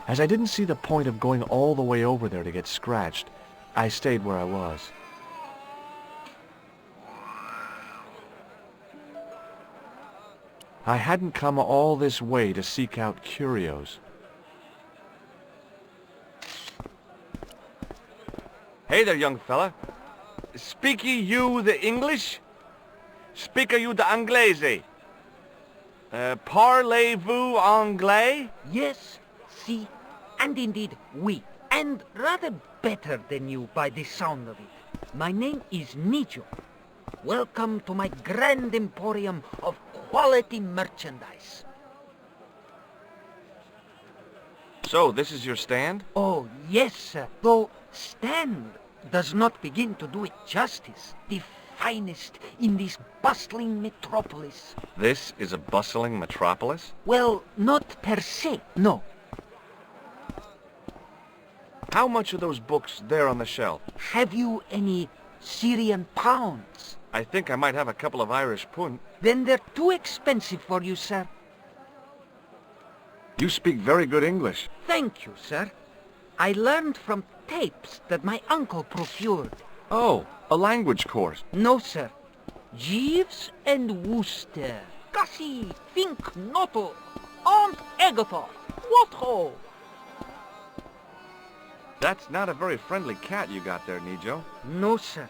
As I didn't see the point of going all the way over there to get scratched, I stayed where I was. I hadn't come all this way to seek out curios. Hey there, young fella. Speak you the English? Speak you the Anglais? Parlez-vous anglais? Yes, si, and indeed oui, and rather better than you by the sound of it. My name is Nijo. Welcome to my grand emporium of quality merchandise. So, this is your stand? Oh, yes, sir. Though stand does not begin to do it justice. The finest in this bustling metropolis. This is a bustling metropolis? Well, not per se, no. How much are those books there on the shelf? Have you any Syrian pounds? I think I might have a couple of Irish pund. Then they're too expensive for you, sir. You speak very good English. Thank you, sir. I learned from tapes that my uncle procured. Oh, a language course. No, sir. Jeeves and Wooster. Gussie, Fink, Noto, Aunt Agatha. What ho? That's not a very friendly cat you got there, Nijo. No, sir.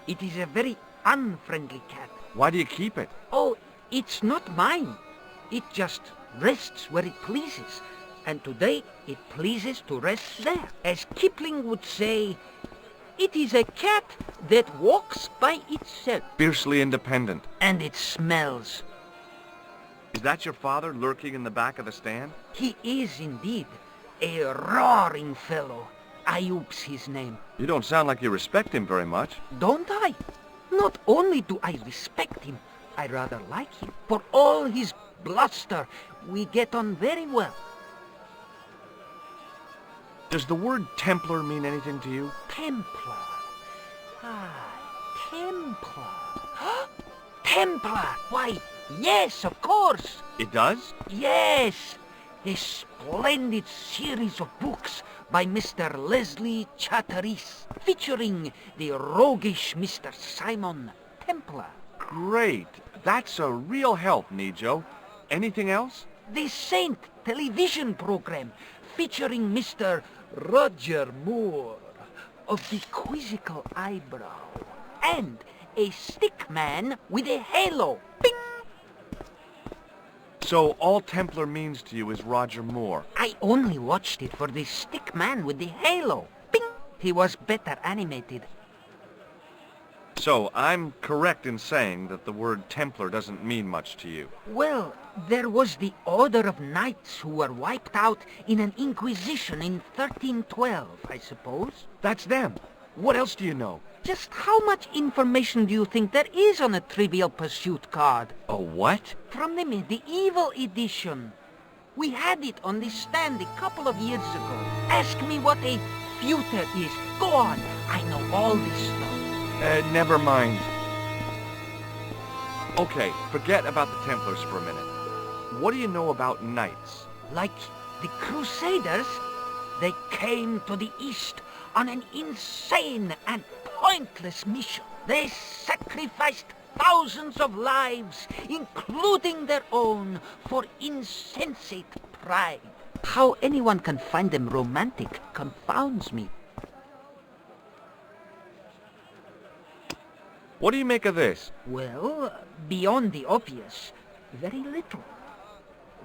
It is a very unfriendly cat. Why do you keep it? Oh, it's not mine. It just rests where it pleases. And today it pleases to rest there. As Kipling would say, it is a cat that walks by itself. Fiercely independent. And it smells. Is that your father lurking in the back of the stand? He is indeed a roaring fellow. Ayub's his name. You don't sound like you respect him very much. Don't I? Not only do I respect him, I rather like him. For all his bluster, we get on very well. Does the word Templar mean anything to you? Templar. Ah, Templar. Templar! Why, yes, of course. It does? Yes. A splendid series of books by Mr. Leslie Chatteris, featuring the roguish Mr. Simon Templar. Great. That's a real help, Nijo. Anything else? The Saint television program, featuring Mr. Roger Moore of the quizzical eyebrow, and a stick man with a halo. Bing! So all Templar means to you is Roger Moore. I only watched it for the stick man with the halo. Bing! He was better animated. So I'm correct in saying that the word Templar doesn't mean much to you. Well, there was the Order of Knights who were wiped out in an Inquisition in 1312, I suppose. That's them. What else do you know? Just how much information do you think there is on a Trivial Pursuit card? A what? From the medieval edition. We had it on the stand a couple of years ago. Ask me what a feuter is. Go on, I know all this stuff. Never mind. Okay, forget about the Templars for a minute. What do you know about knights? Like the Crusaders, they came to the East on an insane and pointless mission. They sacrificed thousands of lives, including their own, for insensate pride. How anyone can find them romantic confounds me. What do you make of this? Well, beyond the obvious, very little.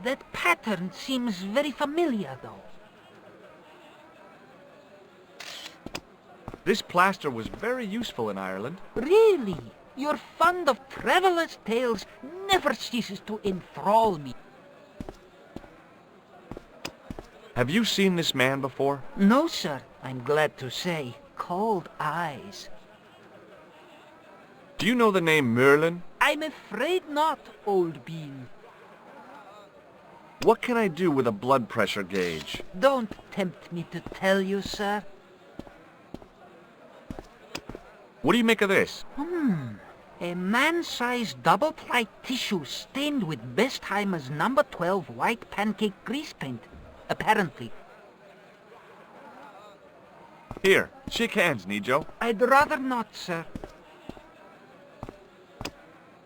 That pattern seems very familiar, though. This plaster was very useful in Ireland. Really? Your fund of travelers' tales never ceases to enthrall me. Have you seen this man before? No, sir. I'm glad to say. Cold eyes. Do you know the name Merlin? I'm afraid not, old bean. What can I do with a blood pressure gauge? Don't tempt me to tell you, sir. What do you make of this? A man-sized double-ply tissue stained with Bestheimer's number 12 white pancake grease paint, apparently. Here, shake hands, Nijo. I'd rather not, sir.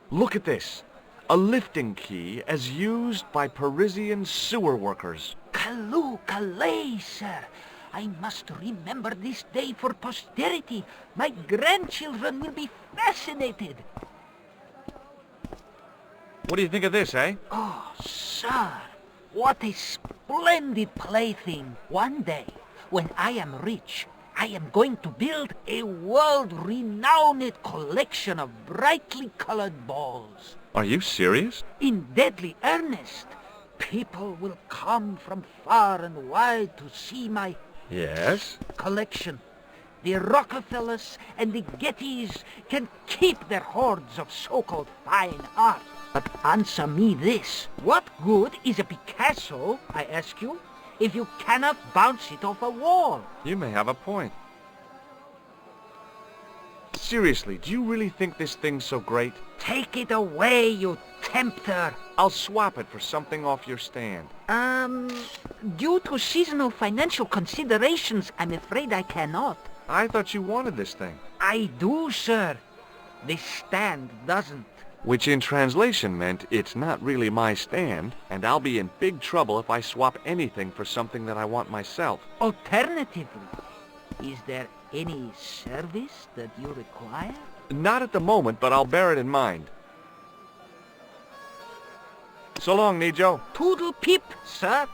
Look at this. A lifting key as used by Parisian sewer workers. Calais, sir. I must remember this day for posterity. My grandchildren will be fascinated. What do you think of this, eh? Oh, sir, what a splendid plaything. One day, when I am rich, I am going to build a world-renowned collection of brightly colored balls. Are you serious? In deadly earnest. People will come from far and wide to see my Yes? collection. The Rockefellers and the Gettys can keep their hoards of so-called fine art. But answer me this. What good is a Picasso, I ask you, if you cannot bounce it off a wall? You may have a point. Seriously, do you really think this thing's so great? Take it away, you tempter. I'll swap it for something off your stand. Due to seasonal financial considerations, I'm afraid I cannot. I thought you wanted this thing. I do, sir. The stand doesn't. Which in translation meant it's not really my stand, and I'll be in big trouble if I swap anything for something that I want myself. Alternatively, is there any service that you require? Not at the moment, but I'll bear it in mind. So long, Nijo. Toodle pip, sir.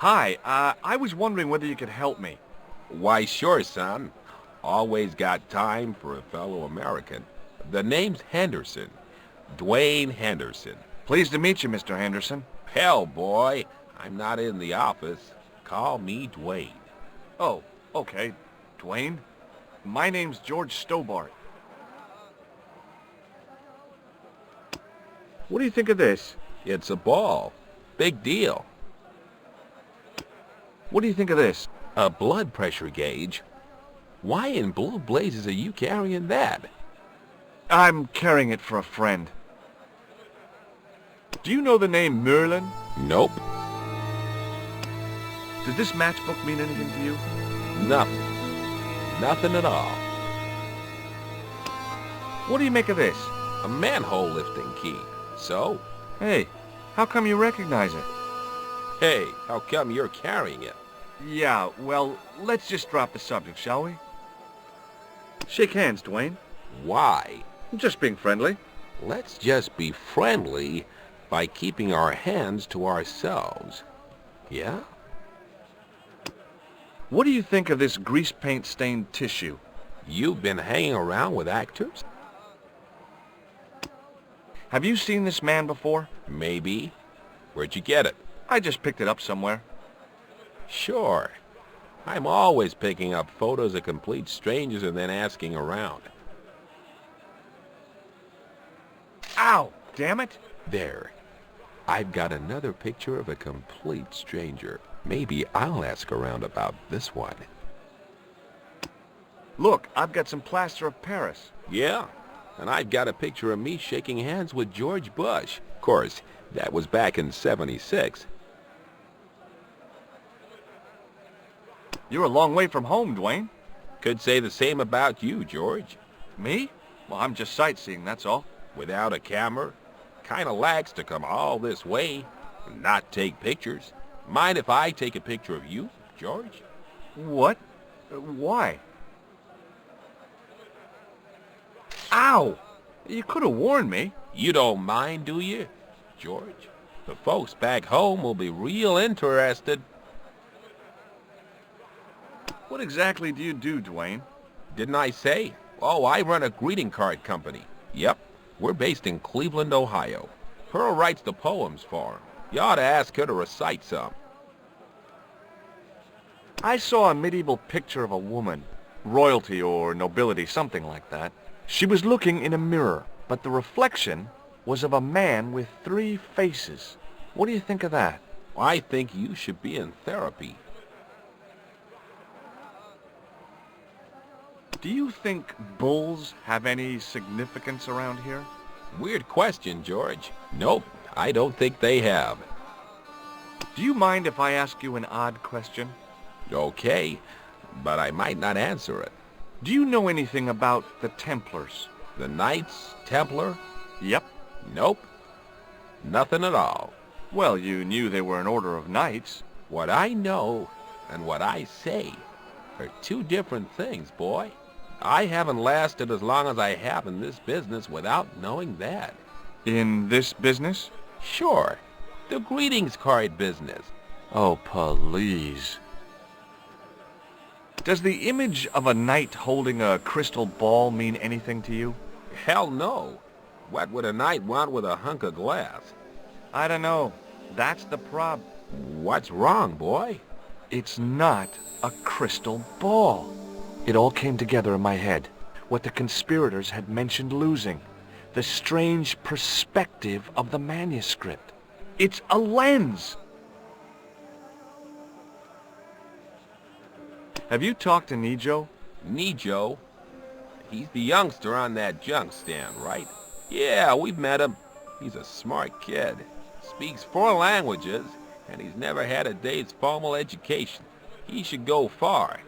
Hi, I was wondering whether you could help me. Why, sure, son. Always got time for a fellow American. The name's Henderson. Dwayne Henderson. Pleased to meet you, Mr. Henderson. Hell, boy, I'm not in the office. Call me Dwayne. Oh, okay. Dwayne? My name's George Stobart. What do you think of this? It's a ball. Big deal. What do you think of this? A blood pressure gauge? Why in blue blazes are you carrying that? I'm carrying it for a friend. Do you know the name Merlin? Nope. Does this matchbook mean anything to you? Nothing. Nothing at all. What do you make of this? A manhole lifting key. So? Hey, how come you recognize it? Hey, how come you're carrying it? Yeah, well, let's just drop the subject, shall we? Shake hands, Dwayne. Why? Just being friendly. Let's just be friendly by keeping our hands to ourselves. Yeah? What do you think of this grease paint stained tissue? You've been hanging around with actors? Have you seen this man before? Maybe. Where'd you get it? I just picked it up somewhere. Sure. I'm always picking up photos of complete strangers and then asking around. Ow! Damn it! There. I've got another picture of a complete stranger. Maybe I'll ask around about this one. Look, I've got some plaster of Paris. Yeah, and I've got a picture of me shaking hands with George Bush. Of course, that was back in '76. You're a long way from home, Dwayne. Could say the same about you, George. Me? Well, I'm just sightseeing, that's all. Without a camera, kinda lax to come all this way and not take pictures. Mind if I take a picture of you, George? What? Why? Ow! You could have warned me. You don't mind, do you, George? The folks back home will be real interested. What exactly do you do, Dwayne? Didn't I say? Oh, I run a greeting card company. Yep, we're based in Cleveland, Ohio. Pearl writes the poems for him. You ought to ask her to recite some. I saw a medieval picture of a woman, royalty or nobility, something like that. She was looking in a mirror, but the reflection was of a man with 3 faces. What do you think of that? I think you should be in therapy. Do you think bulls have any significance around here? Weird question, George. Nope, I don't think they have. Do you mind if I ask you an odd question? Okay, but I might not answer it. Do you know anything about the Templars? The Knights Templar? Yep. Nope, nothing at all. Well, you knew they were an order of knights. What I know and what I say are 2 different things, boy. I haven't lasted as long as I have in this business without knowing that. In this business? Sure, the greetings card business. Oh, please. Does the image of a knight holding a crystal ball mean anything to you? Hell no. What would a knight want with a hunk of glass? I don't know. That's the prob. What's wrong, boy? It's not a crystal ball. It all came together in my head. What the conspirators had mentioned losing. The strange perspective of the manuscript. It's a lens. Have you talked to Nijo? Nijo? He's the youngster on that junk stand, right? Yeah, we've met him. He's a smart kid. Speaks 4 languages, and he's never had a day's formal education. He should go far.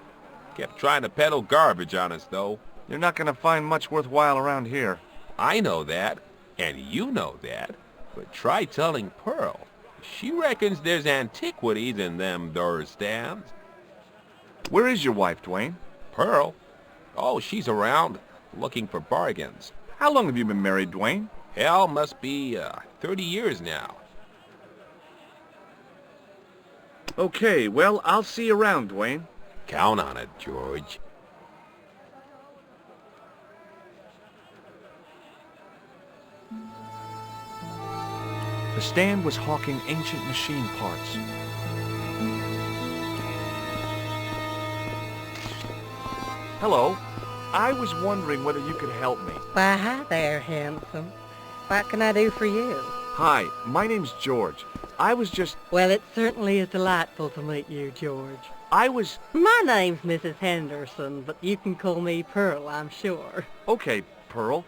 Kept trying to peddle garbage on us, though. You're not going to find much worthwhile around here. I know that, and you know that, but try telling Pearl. She reckons there's antiquities in them there stands. Where is your wife, Dwayne? Pearl? Oh, she's around, looking for bargains. How long have you been married, Dwayne? Hell, must be 30 years now. Okay, well, I'll see you around, Dwayne. Count on it, George. The stand was hawking ancient machine parts. Hello. I was wondering whether you could help me. Why, hi there, handsome. What can I do for you? Hi, my name's George. I was just... Well, it certainly is delightful to meet you, George. My name's Mrs. Henderson, but you can call me Pearl, I'm sure. Okay, Pearl.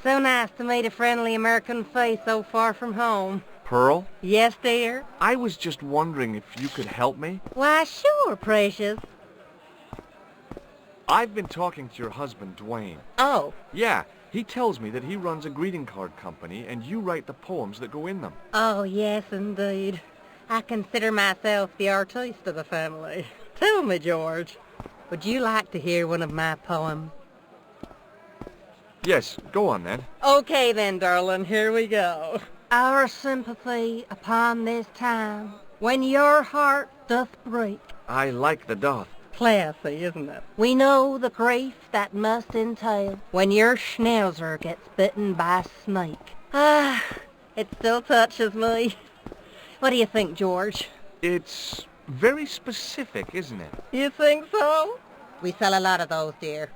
So nice to meet a friendly American face so far from home. Pearl? Yes, dear? I was just wondering if you could help me. Why, sure, precious. I've been talking to your husband, Dwayne. Oh. Yeah, he tells me that he runs a greeting card company and you write the poems that go in them. Oh, yes, indeed. I consider myself the artiste of the family. Tell me, George, would you like to hear one of my poems? Yes, go on then. Okay then, darling, here we go. Our sympathy upon this time, when your heart doth break. I like the doth. Classy, isn't it? We know the grief that must entail when your schnauzer gets bitten by a snake. Ah, it still touches me. What do you think, George? It's very specific, isn't it? You think so? We sell a lot of those, dear.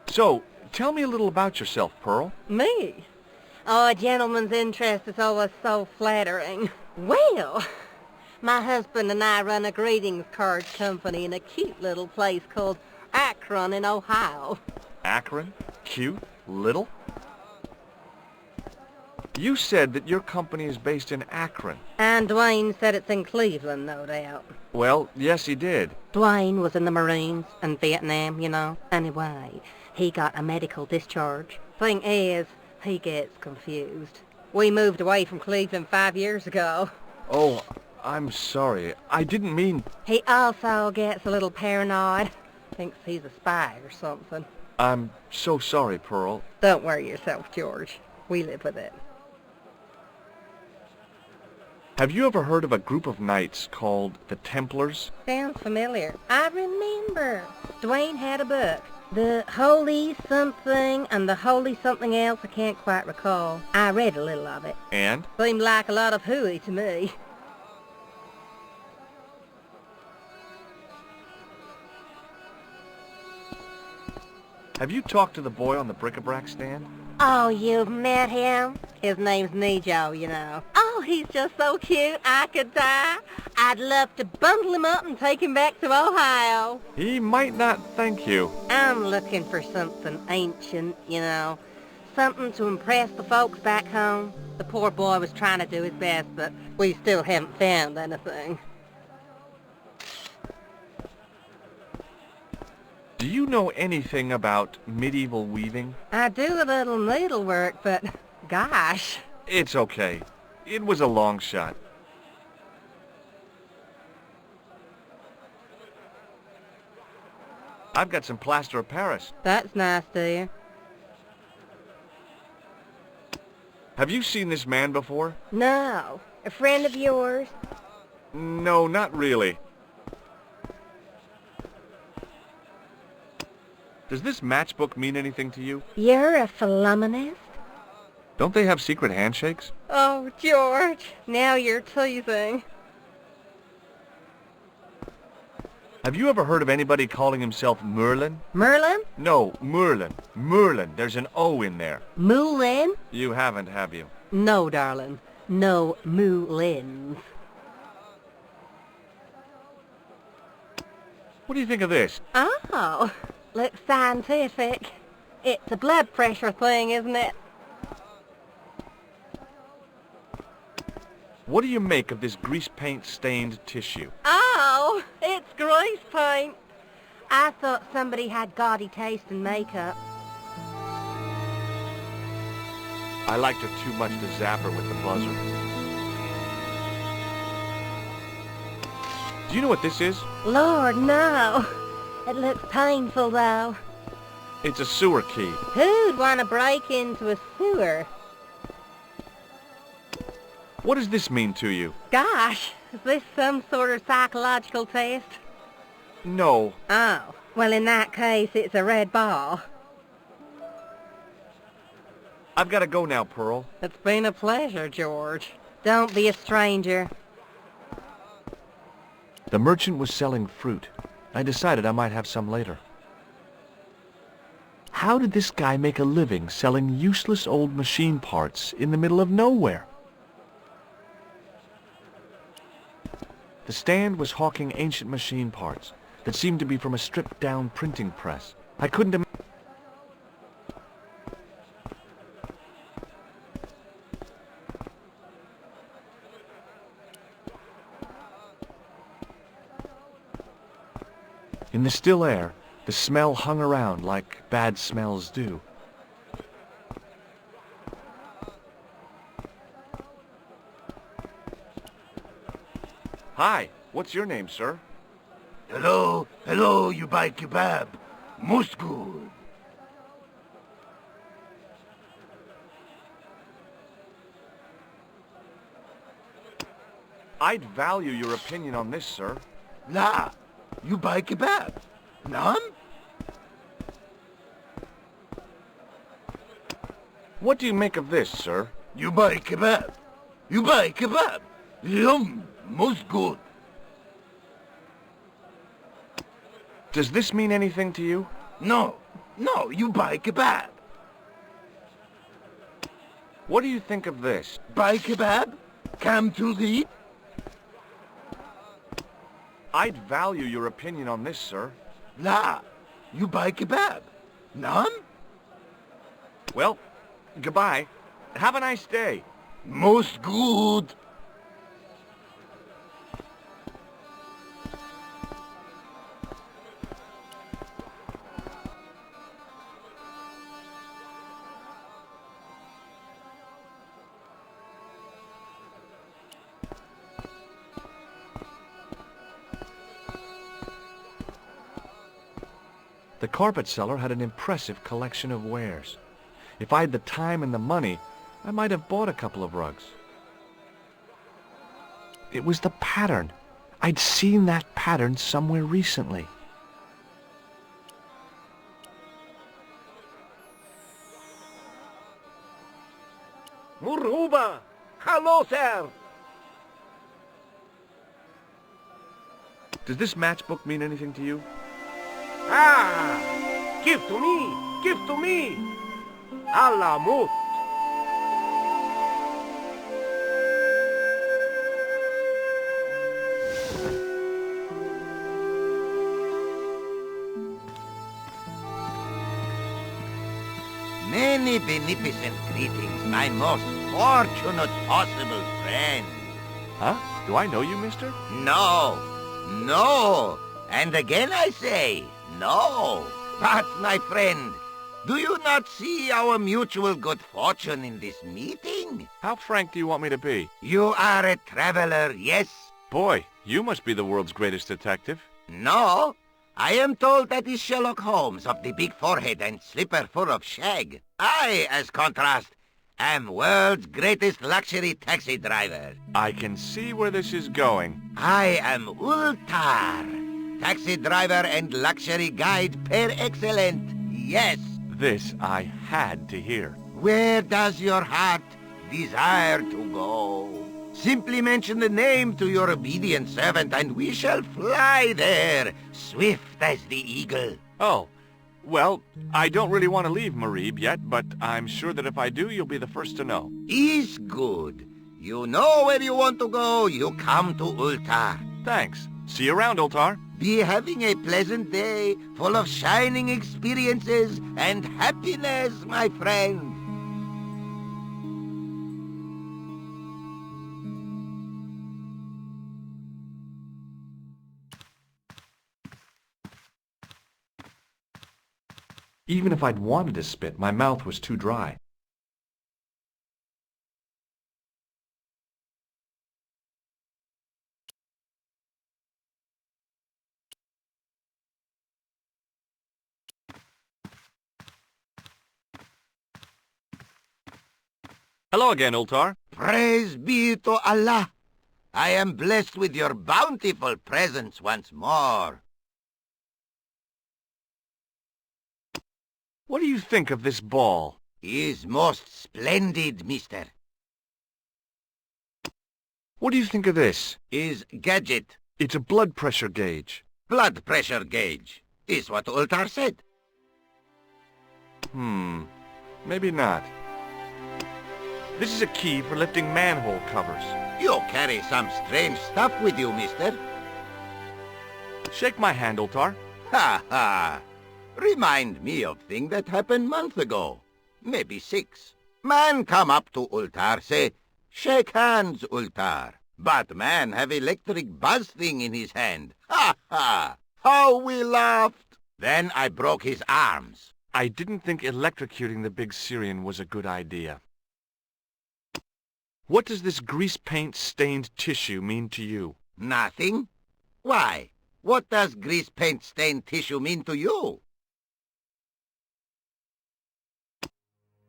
So, tell me a little about yourself, Pearl. Me? Oh, a gentleman's interest is always so flattering. Well, my husband and I run a greetings card company in a cute little place called Akron in Ohio. Akron? Cute? Little? You said that your company is based in Akron. And Dwayne said it's in Cleveland, no doubt. Well, yes, he did. Dwayne was in the Marines in Vietnam, you know. Anyway, he got a medical discharge. Thing is, he gets confused. We moved away from Cleveland 5 years ago. Oh, I'm sorry. I didn't mean... He also gets a little paranoid. Thinks he's a spy or something. I'm so sorry, Pearl. Don't worry yourself, George. We live with it. Have you ever heard of a group of knights called the Templars? Sounds familiar. I remember. Dwayne had a book. The Holy Something and the Holy Something Else, I can't quite recall. I read a little of it. And? Seemed like a lot of hooey to me. Have you talked to the boy on the bric-a-brac stand? Oh, you've met him? His name's Nejo, you know. Oh, he's just so cute, I could die. I'd love to bundle him up and take him back to Ohio. He might not thank you. I'm looking for something ancient, you know. Something to impress the folks back home. The poor boy was trying to do his best, but we still haven't found anything. Do you know anything about medieval weaving? I do a little needlework, but gosh. It's okay. It was a long shot. I've got some plaster of Paris. That's nice, dear. Have you seen this man before? No. A friend of yours? No, not really. Does this matchbook mean anything to you? You're a philomenist? Don't they have secret handshakes? Oh, George, now you're teasing. Have you ever heard of anybody calling himself Merlin? Merlin? No, Merlin. Merlin. There's an O in there. Moulin? You haven't, have you? No, darling. No Moulins. What do you think of this? Oh, looks scientific. It's a blood pressure thing, isn't it? What do you make of this grease paint stained tissue? Oh, it's grease paint. I thought somebody had gaudy taste in makeup. I liked her too much to zap her with the buzzer. Do you know what this is? Lord, no. It looks painful, though. It's a sewer key. Who'd want to break into a sewer? What does this mean to you? Gosh, is this some sort of psychological test? No. Oh, well, in that case, it's a red ball. I've got to go now, Pearl. It's been a pleasure, George. Don't be a stranger. The merchant was selling fruit. I decided I might have some later. How did this guy make a living selling useless old machine parts in the middle of nowhere? The stand was hawking ancient machine parts that seemed to be from a stripped-down printing press. I couldn't imagine. In the still air, the smell hung around like bad smells do. Hi, what's your name, sir? Hello, you buy kebab. Most good. I'd value your opinion on this, sir. La, you buy kebab. Nam? What do you make of this, sir? You buy kebab. You buy kebab. Yum, most good. Does this mean anything to you? No, you buy kebab. What do you think of this? Buy kebab? Come to eat? I'd value your opinion on this, sir. La, you buy kebab. Nam? Well, goodbye. Have a nice day. Most good. The carpet seller had an impressive collection of wares. If I had the time and the money, I might have bought a couple of rugs. It was the pattern. I'd seen that pattern somewhere recently. Muruba! Hello, sir! Does this matchbook mean anything to you? Ah! Give to me! Give to me! Alamut! Many beneficent greetings, my most fortunate possible friend. Huh? Do I know you, mister? No, no, and again I say, no. But, my friend, do you not see our mutual good fortune in this meeting? How frank do you want me to be? You are a traveler, yes? Boy, you must be the world's greatest detective. No, I am told that is Sherlock Holmes of the big forehead and slipper full of shag. I, as contrast, am world's greatest luxury taxi driver. I can see where this is going. I am Ultar, taxi driver and luxury guide per excellence. Yes. This I had to hear. Where does your heart desire to go? Simply mention the name to your obedient servant and we shall fly there, swift as the eagle. Oh, well, I don't really want to leave Marib yet, but I'm sure that if I do, you'll be the first to know. Is good. You know where you want to go, you come to Ultar. Thanks. See you around, Ultar. Be having a pleasant day, full of shining experiences and happiness, my friend. Even if I'd wanted to spit, my mouth was too dry. Hello again, Ultar. Praise be to Allah. I am blessed with your bountiful presence once more. What do you think of this ball? Is most splendid, mister. What do you think of this? Is gadget. It's a blood pressure gauge. Blood pressure gauge. Is what Ultar said. Maybe not. This is a key for lifting manhole covers. You carry some strange stuff with you, mister. Shake my hand, Ultar. Ha ha. Remind me of thing that happened month ago. Maybe 6. Man come up to Ultar, say, shake hands, Ultar. But man have electric buzz thing in his hand. Ha ha. How we laughed. Then I broke his arms. I didn't think electrocuting the big Syrian was a good idea. What does this grease paint stained tissue mean to you? Nothing. Why? What does grease paint stained tissue mean to you?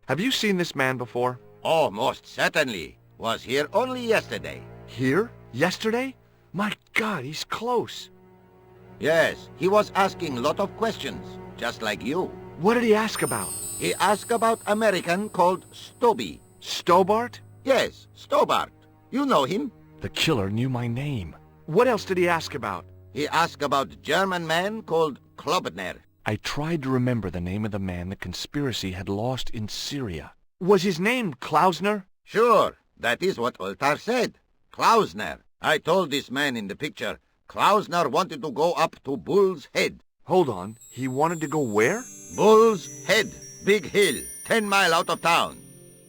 Have you seen this man before? Oh, most certainly. Was here only yesterday. Here? Yesterday? My God, he's close. Yes, he was asking lot of questions, just like you. What did he ask about? He asked about American called Stoby. Stobart? Yes, Stobart. You know him? The killer knew my name. What else did he ask about? He asked about German man called Klobner. I tried to remember the name of the man the conspiracy had lost in Syria. Was his name Klausner? Sure, that is what Ultar said. Klausner. I told this man in the picture, Klausner wanted to go up to Bull's Head. Hold on, he wanted to go where? Bull's Head. Big hill, 10 mile out of town.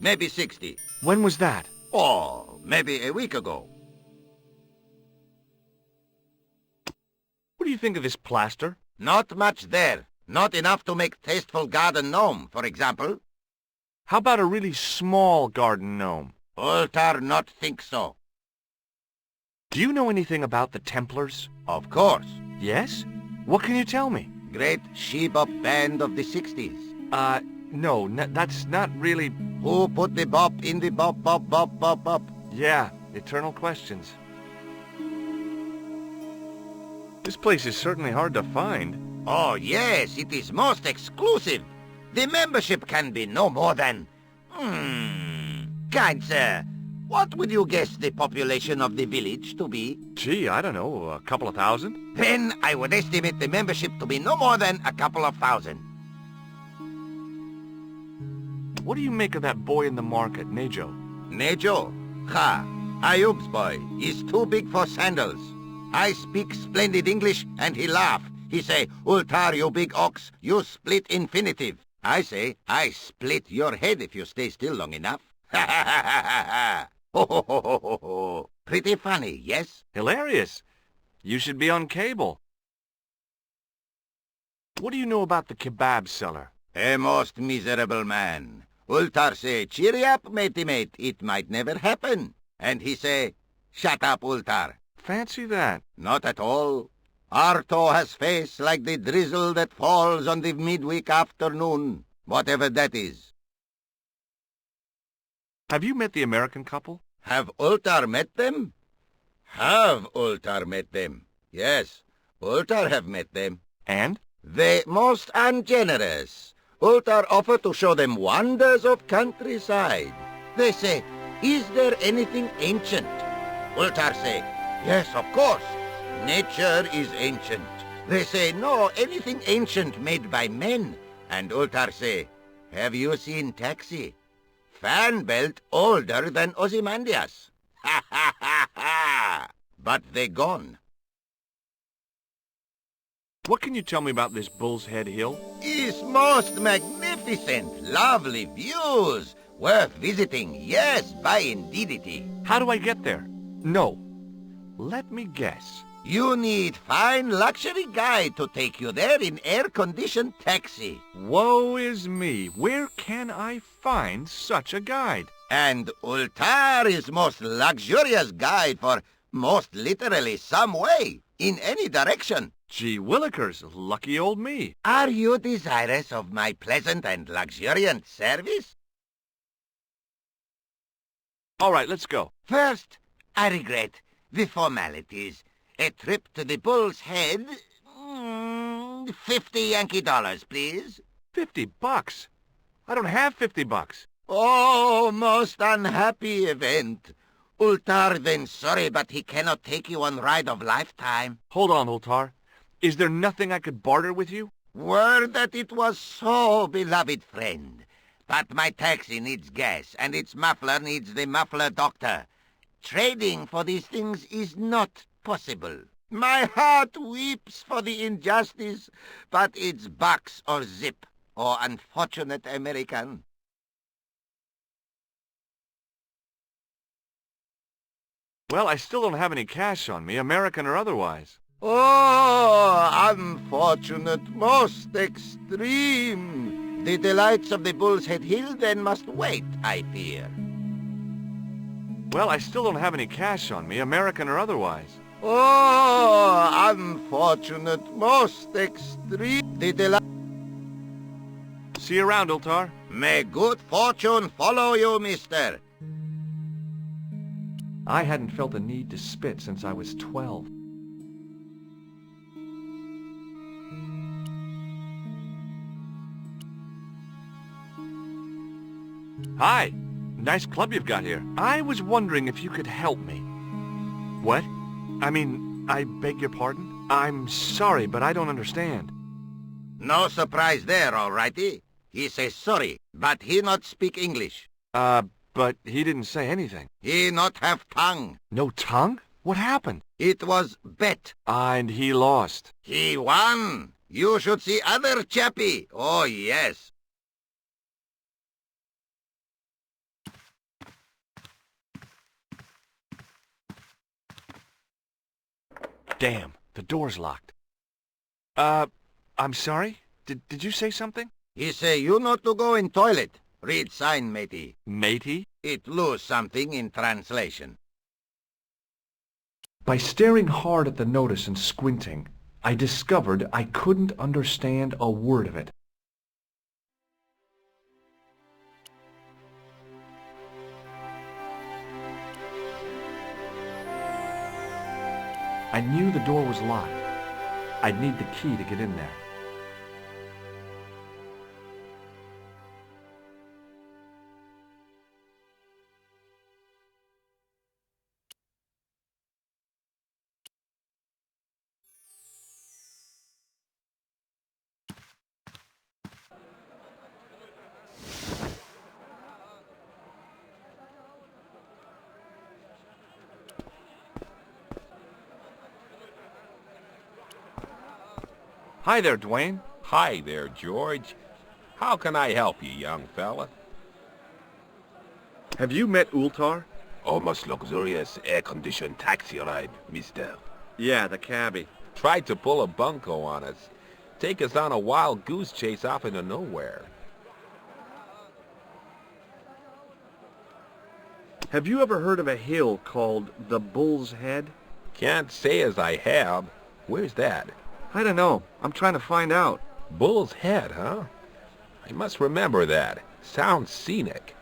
Maybe 60. When was that? Oh, maybe a week ago. What do you think of this plaster? Not much there. Not enough to make tasteful garden gnome, for example. How about a really small garden gnome? Ultar not think so. Do you know anything about the Templars? Of course. Yes? What can you tell me? Great she-bop band of the 60s. No, that's not really... Who put the bop in the bop, bop, bop, bop, bop? Yeah, eternal questions. This place is certainly hard to find. Oh, yes, it is most exclusive. The membership can be no more than... Kind sir, what would you guess the population of the village to be? Gee, I don't know, a couple of thousand? Then I would estimate the membership to be no more than a couple of thousand. What do you make of that boy in the market, Nejo? Nejo? Ha! Ayub's boy is too big for sandals. I speak splendid English, and he laugh. He say, Ultar, you big ox, you split infinitive. I say, I split your head if you stay still long enough. Ha ha ha ha ha ha! Ho ho ho ho ho ho! Pretty funny, yes? Hilarious. You should be on cable. What do you know about the kebab seller? A most miserable man. Ultar say, cheery up, matey mate, it might never happen. And he say, shut up, Ultar. Fancy that. Not at all. Arto has face like the drizzle that falls on the midweek afternoon, whatever that is. Have you met the American couple? Have Ultar met them? Have Ultar met them? Yes, Ultar have met them. And? They most ungenerous. Ultar offer to show them wonders of countryside. They say, is there anything ancient? Ultar say, yes, of course. Nature is ancient. They say, no, anything ancient made by men. And Ultar say, have you seen Taxi? Fan belt older than Ozymandias. Ha ha ha ha! But they gone. What can you tell me about this Bull's Head Hill? Is most magnificent, lovely views, worth visiting, yes, by indeedity. How do I get there? No. Let me guess. You need fine luxury guide to take you there in air-conditioned taxi. Woe is me. Where can I find such a guide? And Ultar is most luxurious guide for most literally some way, in any direction. Gee willikers, lucky old me. Are you desirous of my pleasant and luxuriant service? All right, let's go. First, I regret the formalities. A trip to the Bull's Head... 50 Yankee dollars, please. $50? I don't have $50. Oh, most unhappy event. Ultar then sorry, but he cannot take you on ride of lifetime. Hold on, Ultar. Is there nothing I could barter with you? Word that it was so, beloved friend. But my taxi needs gas, and its muffler needs the muffler doctor. Trading for these things is not possible. My heart weeps for the injustice, but it's bucks or zip, or unfortunate American. Well, I still don't have any cash on me, American or otherwise. Oh, unfortunate, most extreme. The delights of the Bull's Head Hill then must wait, I fear. Well, I still don't have any cash on me, American or otherwise. Oh, unfortunate, most extreme. The delight... See you around, Ultar. May good fortune follow you, mister. I hadn't felt the need to spit since I was 12. Hi. Nice club you've got here. I was wondering if you could help me. What? I mean, I beg your pardon? I'm sorry, but I don't understand. No surprise there, all righty. He says sorry, but he not speak English. But he didn't say anything. He not have tongue. No tongue? What happened? It was bet. And he lost. He won. You should see other chappie. Oh, yes. Damn, the door's locked. I'm sorry? Did you say something? He say you not to go in toilet. Read sign, matey. Matey? It lose something in translation. By staring hard at the notice and squinting, I discovered I couldn't understand a word of it. I knew the door was locked, I'd need the key to get in there. Hi there, Dwayne. Hi there, George. How can I help you, young fella? Have you met Ultar? Almost luxurious air-conditioned taxi ride, mister. Yeah, the cabbie. Tried to pull a bunco on us. Take us on a wild goose chase off into nowhere. Have you ever heard of a hill called the Bull's Head? Can't say as I have. Where's that? I don't know. I'm trying to find out. Bull's Head, huh? I must remember that. Sounds scenic.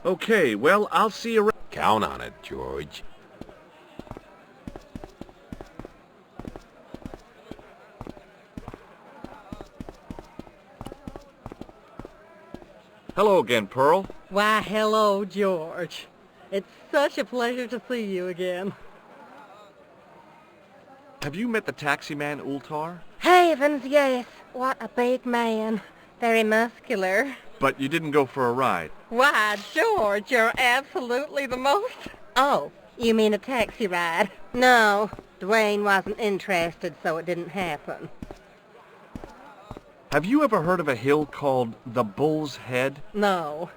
Okay, well, I'll see you around. Count on it, George. Hello again, Pearl. Why, hello, George. It's such a pleasure to see you again. Have you met the taxi man, Ultar? Heavens, yes. What a big man. Very muscular. But you didn't go for a ride. Why, George, you're absolutely the most... Oh, you mean a taxi ride? No, Dwayne wasn't interested, so it didn't happen. Have you ever heard of a hill called the Bull's Head? No.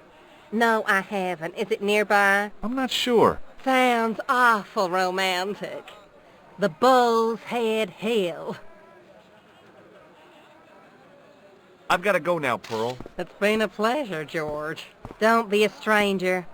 No, I haven't. Is it nearby? I'm not sure. Sounds awful romantic. The Bull's Head Hill. I've got to go now, Pearl. It's been a pleasure, George. Don't be a stranger.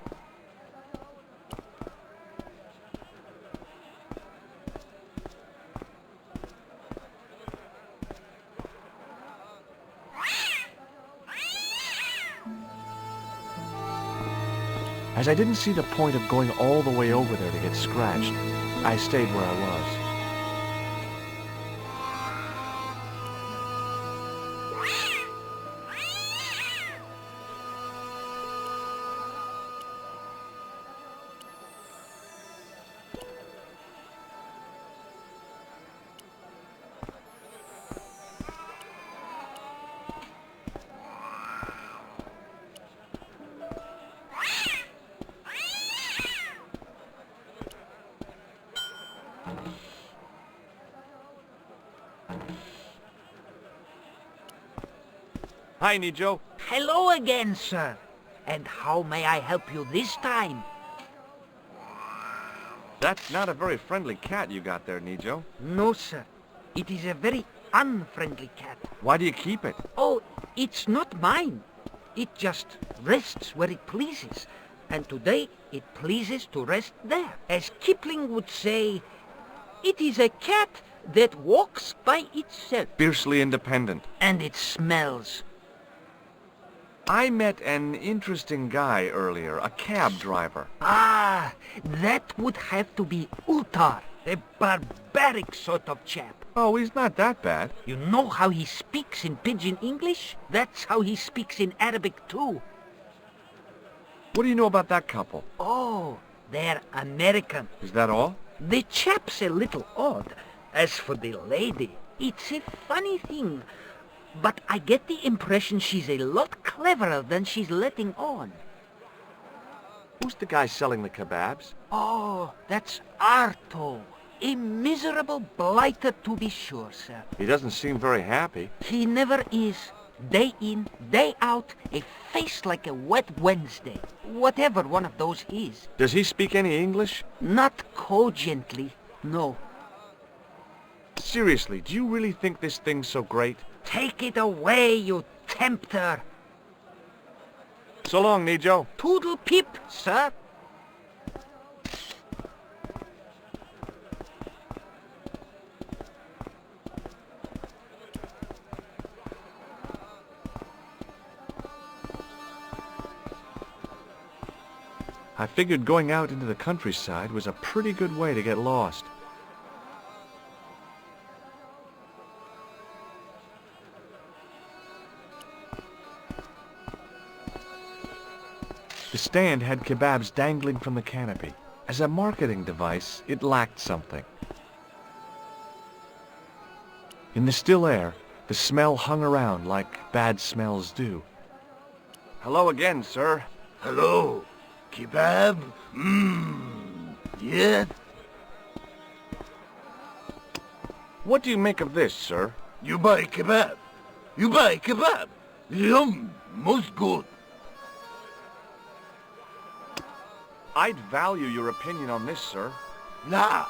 As I didn't see the point of going all the way over there to get scratched, I stayed where I was. Hi, Nijo. Hello again, sir. And how may I help you this time? That's not a very friendly cat you got there, Nijo. No, sir. It is a very unfriendly cat. Why do you keep it? Oh, it's not mine. It just rests where it pleases. And today it pleases to rest there. As Kipling would say, it is a cat that walks by itself. Fiercely independent. And it smells. I met an interesting guy earlier, a cab driver. Ah, that would have to be Ultar, a barbaric sort of chap. Oh, he's not that bad. You know how he speaks in pidgin English? That's how he speaks in Arabic too. What do you know about that couple? Oh, they're American. Is that all? The chap's a little odd. As for the lady, it's a funny thing. But I get the impression she's a lot cleverer than she's letting on. Who's the guy selling the kebabs? Oh, that's Arto. A miserable blighter to be sure, sir. He doesn't seem very happy. He never is. Day in, day out, a face like a wet Wednesday. Whatever one of those is. Does he speak any English? Not cogently, no. Seriously, do you really think this thing's so great? Take it away, you tempter. So long, Nijo. Toodle pip, sir. I figured going out into the countryside was a pretty good way to get lost. The stand had kebabs dangling from the canopy. As a marketing device, it lacked something. In the still air, the smell hung around like bad smells do. Hello again, sir. Hello. Kebab? Yes? What do you make of this, sir? You buy kebab? You buy kebab? Yum, most good. I'd value your opinion on this, sir. Nah,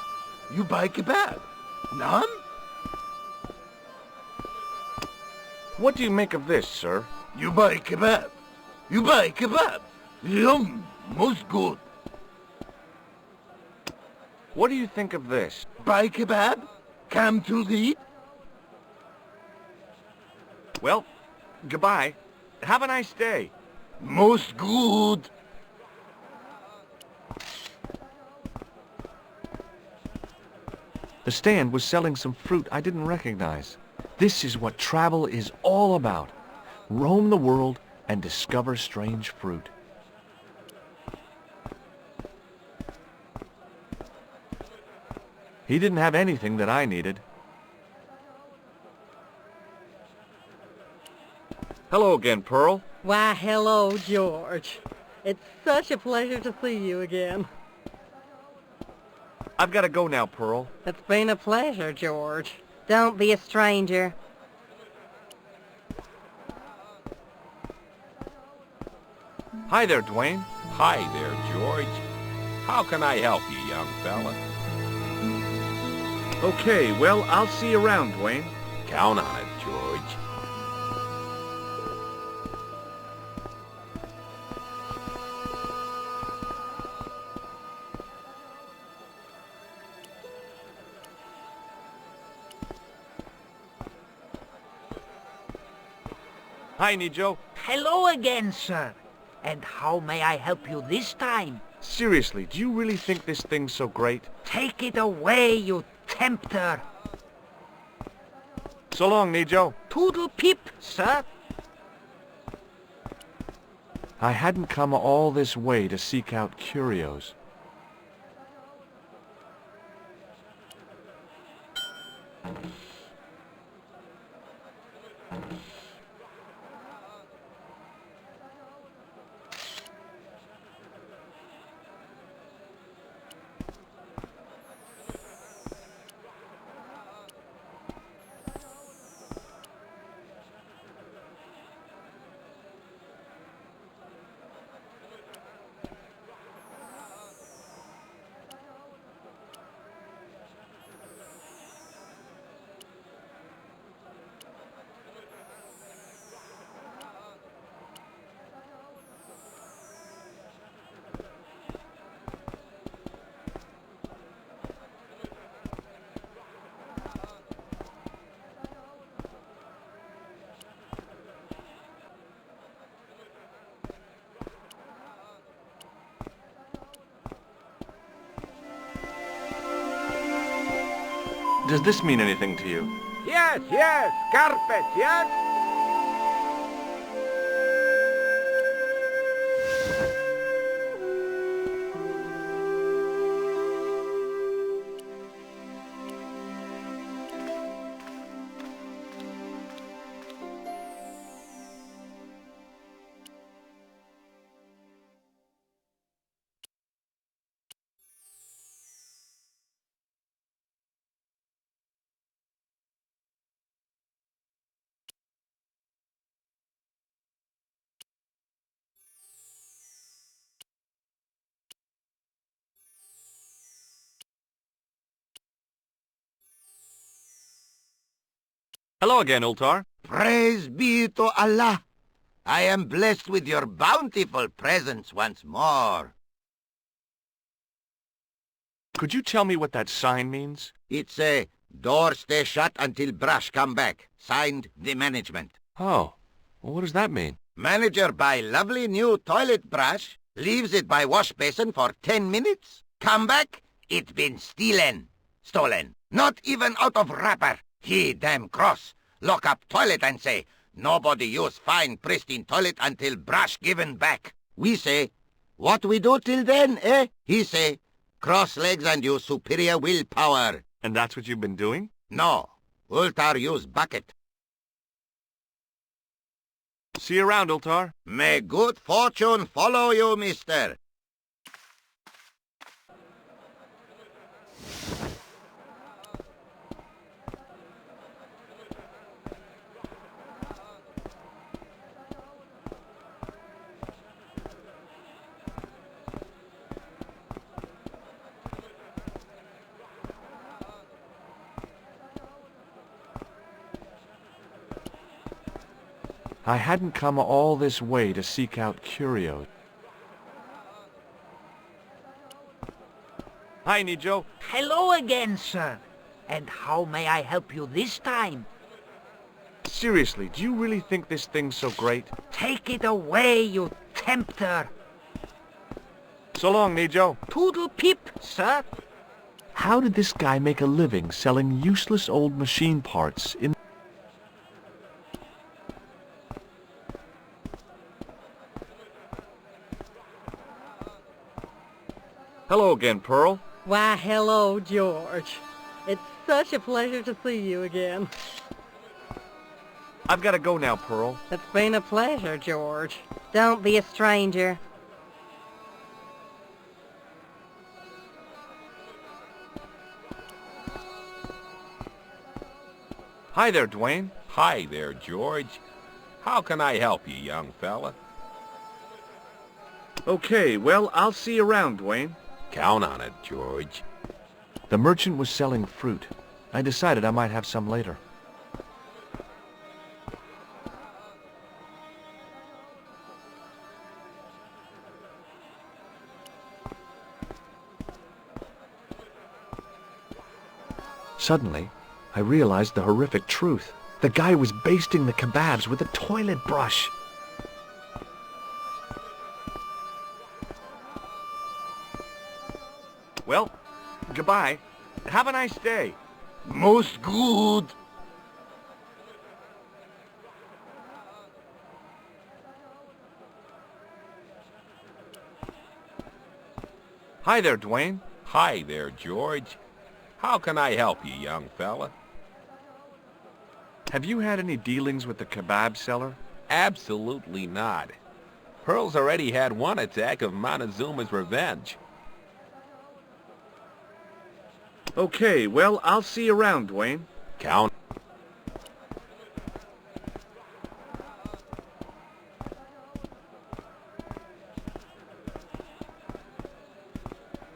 you buy kebab? None? What do you make of this, sir? You buy kebab? You buy kebab? Yum, most good. What do you think of this? Buy kebab? Come to eat? Well, goodbye. Have a nice day. Most good. The stand was selling some fruit I didn't recognize. This is what travel is all about. Roam the world and discover strange fruit. He didn't have anything that I needed. Hello again, Pearl. Why, hello, George. It's such a pleasure to see you again. I've got to go now, Pearl. It's been a pleasure, George. Don't be a stranger. Hi there, Dwayne. Hi there, George. How can I help you, young fella? Okay, well, I'll see you around, Dwayne. Count on it, George. Hi, Nijo. Hello again, sir. And how may I help you this time? Seriously, do you really think this thing's so great? Take it away, you tempter. So long, Nijo. Toodle pip, sir. I hadn't come all this way to seek out curios. Does this mean anything to you? Yes, carpet, yes? Hello again, Ultar. Praise be to Allah. I am blessed with your bountiful presence once more. Could you tell me what that sign means? It's a door stay shut until brush come back. Signed, the management. Oh, well, what does that mean? Manager buy lovely new toilet brush. Leaves it by wash basin for 10 minutes. Come back, it been stolen. Not even out of wrapper. He damn cross. Lock up toilet and say, nobody use fine pristine toilet until brush given back. We say, what we do till then, eh? He say, cross legs and use superior willpower. And that's what you've been doing? No, Ultar use bucket. See you around, Ultar. May good fortune follow you, mister. I hadn't come all this way to seek out curios. Hi, Nijo. Hello again, sir. And how may I help you this time? Seriously, do you really think this thing's so great? Take it away, you tempter. So long, Nijo. Toodle pip, sir. How did this guy make a living selling useless old machine parts in... Hello again, Pearl. Why, hello, George. It's such a pleasure to see you again. I've got to go now, Pearl. It's been a pleasure, George. Don't be a stranger. Hi there, Dwayne. Hi there, George. How can I help you, young fella? Okay, well, I'll see you around, Dwayne. Count on it, George. The merchant was selling fruit. I decided I might have some later. Suddenly, I realized the horrific truth. The guy was basting the kebabs with a toilet brush. Well, goodbye. Have a nice day. Most good. Hi there, Dwayne. Hi there, George. How can I help you, young fella? Have you had any dealings with the kebab seller? Absolutely not. Pearl's already had one attack of Montezuma's revenge. Okay, well, I'll see you around, Dwayne. Count.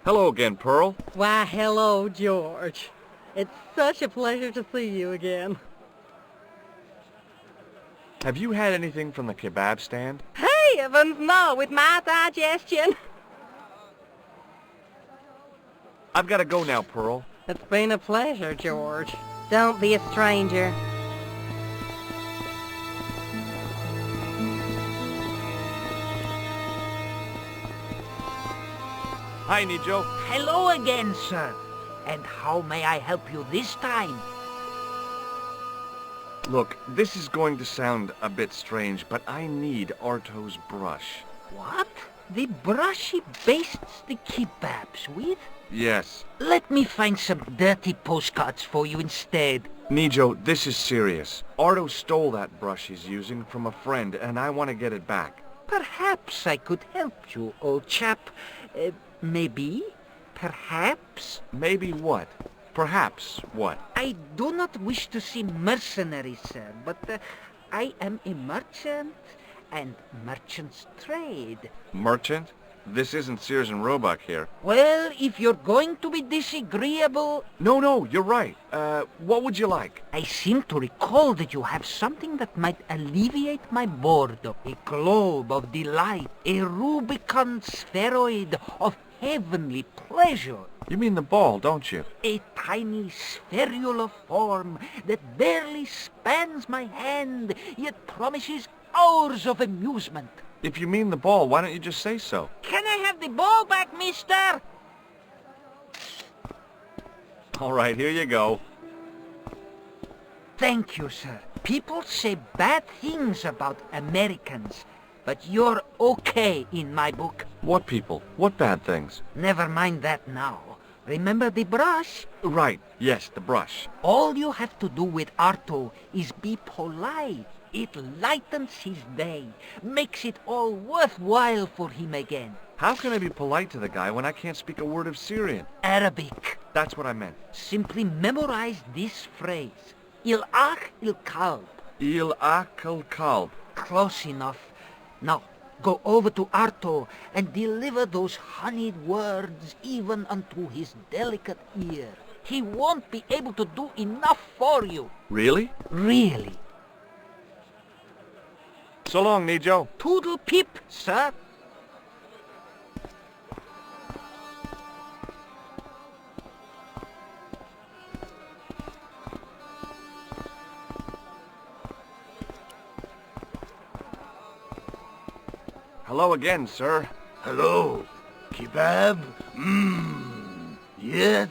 Hello again, Pearl. Why, hello, George. It's such a pleasure to see you again. Have you had anything from the kebab stand? Hey, Evans, no, with my digestion. I've got to go now, Pearl. It's been a pleasure, George. Don't be a stranger. Hi, Nijo. Hello again, sir. And how may I help you this time? Look, this is going to sound a bit strange, but I need Arto's brush. What? The brush he bastes the kebabs with? Yes. Let me find some dirty postcards for you instead. Nijo, this is serious. Arto stole that brush he's using from a friend, and I want to get it back. Perhaps I could help you, old chap. Maybe? Perhaps? Maybe what? Perhaps what? I do not wish to seem mercenary, sir, but I am a merchant, and merchants trade. Merchant? This isn't Sears and Roebuck here. Well, if you're going to be disagreeable... No, you're right. What would you like? I seem to recall that you have something that might alleviate my boredom. A globe of delight, a Rubicon spheroid of heavenly pleasure. You mean the ball, don't you? A tiny spherular form that barely spans my hand, yet promises hours of amusement. If you mean the ball, why don't you just say so? Can I have the ball back, mister? All right, here you go. Thank you, sir. People say bad things about Americans, but you're okay in my book. What people? What bad things? Never mind that now. Remember the brush? Right, yes, the brush. All you have to do with Arto is be polite. It lightens his day, makes it all worthwhile for him again. How can I be polite to the guy when I can't speak a word of Syrian? Arabic. That's what I meant. Simply memorize this phrase. Il ach il kalb. Il akal kalb. Close enough. Now, go over to Arto and deliver those honeyed words even unto his delicate ear. He won't be able to do enough for you. Really? Really. So long, Nijo. Toodle pip, sir. Hello again, sir. Hello. Kebab? Yes?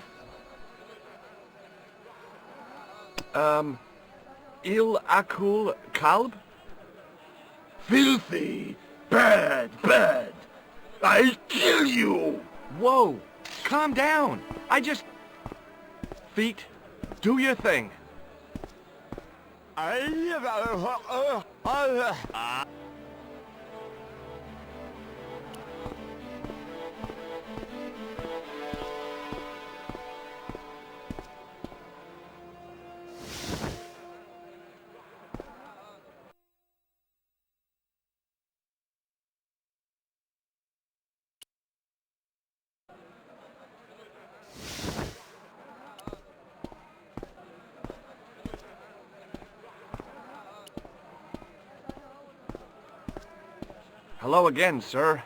Il akul kalb? Filthy. Bad, bad. I'll kill you. Whoa! Calm down! Feet, do your thing. Hello again, sir.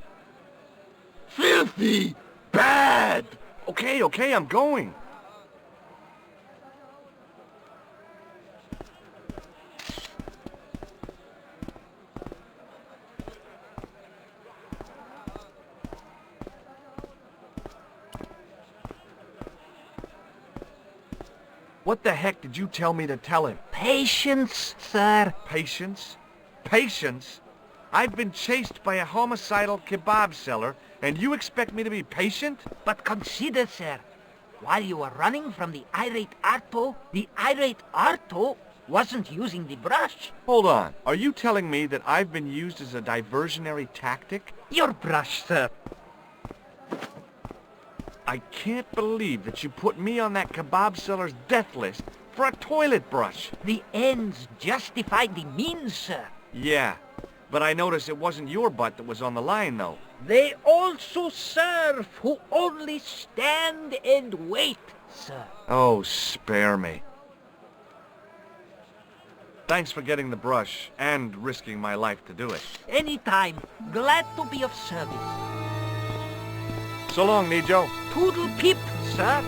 Filthy. Bad. Okay, I'm going. What the heck did you tell me to tell him? Patience, sir. Patience? Patience? I've been chased by a homicidal kebab seller, and you expect me to be patient? But consider, sir, while you were running from the irate Arto wasn't using the brush. Hold on. Are you telling me that I've been used as a diversionary tactic? Your brush, sir. I can't believe that you put me on that kebab seller's death list for a toilet brush. The ends justify the means, sir. Yeah, but I noticed it wasn't your butt that was on the line, though. They also serve who only stand and wait, sir. Oh, spare me. Thanks for getting the brush and risking my life to do it. Anytime. Glad to be of service. So long, Nijo. Toodle pip, sir.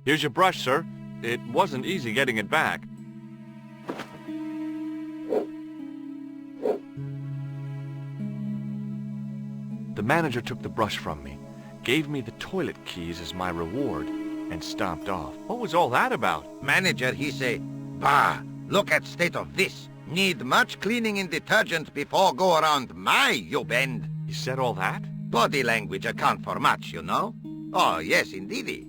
Here's your brush, sir. It wasn't easy getting it back. The manager took the brush from me, gave me the toilet keys as my reward, and stomped off. What was all that about? Manager, he say, bah, look at state of this. Need much cleaning and detergent before go around my, you bend. He said all that? Body language account for much, you know? Oh, yes, indeedy.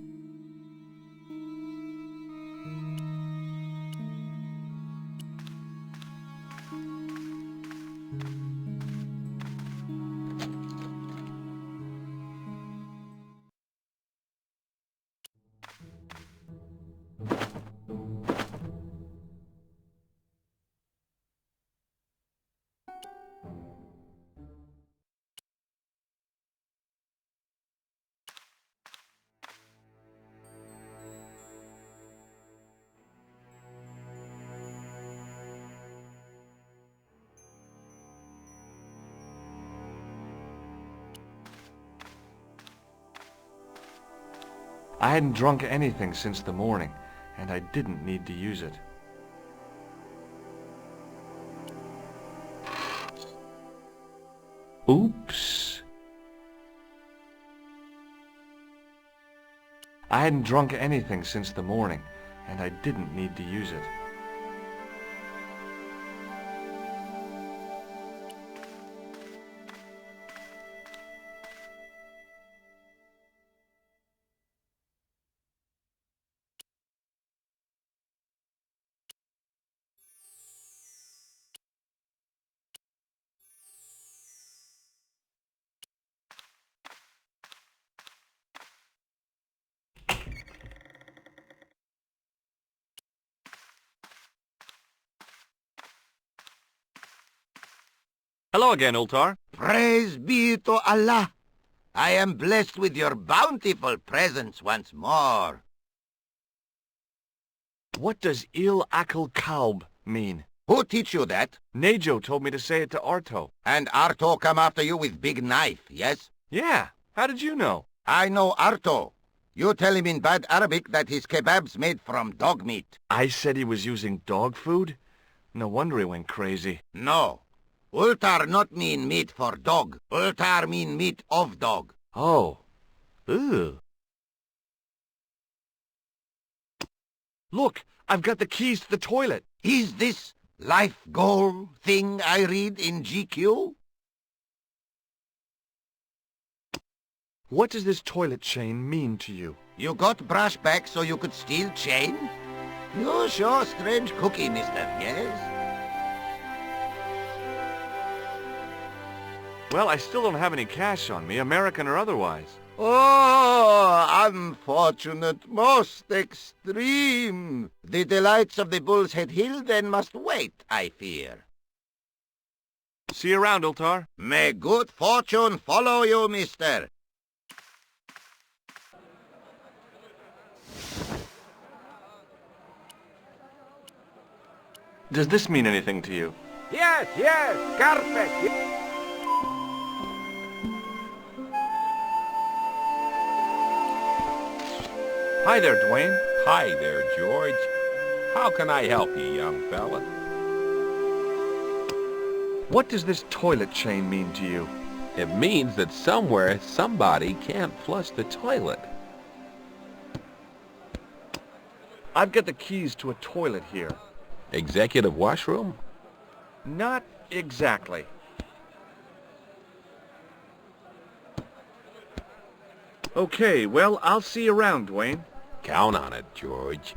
I hadn't drunk anything since the morning, and I didn't need to use it. Oops. I hadn't drunk anything since the morning, and I didn't need to use it. Hello again, Ultar. Praise be to Allah. I am blessed with your bountiful presence once more. What does Il Akal Kalb mean? Who teach you that? Nejo told me to say it to Arto. And Arto come after you with big knife, yes? Yeah, how did you know? I know Arto. You tell him in bad Arabic that his kebab's made from dog meat. I said he was using dog food? No wonder he went crazy. No. Ultar not mean meat for dog. Ultar mean meat of dog. Oh. Ew. Look, I've got the keys to the toilet. Is this life goal thing I read in GQ? What does this toilet chain mean to you? You got brush back so you could steal chain? You sure strange cookie, mister, yes? Well, I still don't have any cash on me, American or otherwise. Oh, unfortunate, most extreme. The delights of the Bull's Head Hill then must wait, I fear. See you around, Ultar. May good fortune follow you, mister. Does this mean anything to you? Yes, carpet. Hi there, Dwayne. Hi there, George. How can I help you, young fella? What does this toilet chain mean to you? It means that somewhere somebody can't flush the toilet. I've got the keys to a toilet here. Executive washroom? Not exactly. Okay, well, I'll see you around, Dwayne. Count on it, George.